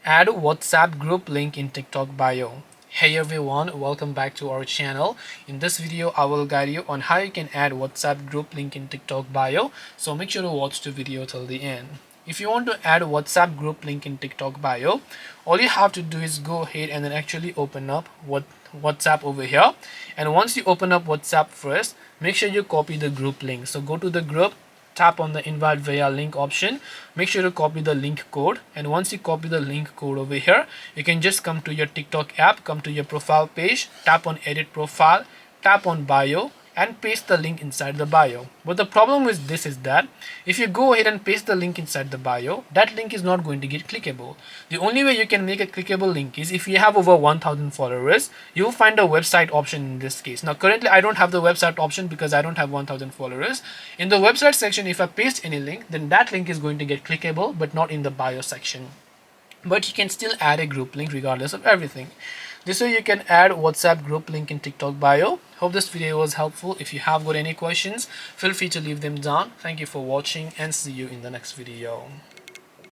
Add WhatsApp group link in TikTok bio. Hey everyone, welcome back to our channel. In this video, I will guide you on how you can add WhatsApp group link in TikTok bio. So make sure to watch the video till the end. If you want to add a WhatsApp group link in TikTok bio, all you have to do is go ahead and then actually open up WhatsApp over here. And once you open up WhatsApp first, make sure you copy the group link. So go to the group, tap on the invite via link option, make sure to copy the link code, and once you copy the link code over here, you can just come to your TikTok app, come to your profile page, tap on edit profile, tap on bio, and paste the link inside the bio. But the problem with this is that if you go ahead and paste the link inside the bio, that link is not going to get clickable. The only way you can make a clickable link is if you have over 1000 followers, you'll find a website option in this case. Now currently I don't have the website option because I don't have 1000 followers. In the website section, if I paste any link, then that link is going to get clickable, but not in the bio section. But you can still add a group link regardless of everything. This way you can add WhatsApp group link in TikTok bio. Hope this video was helpful. If you have got any questions, feel free to leave them down. Thank you for watching and see you in the next video.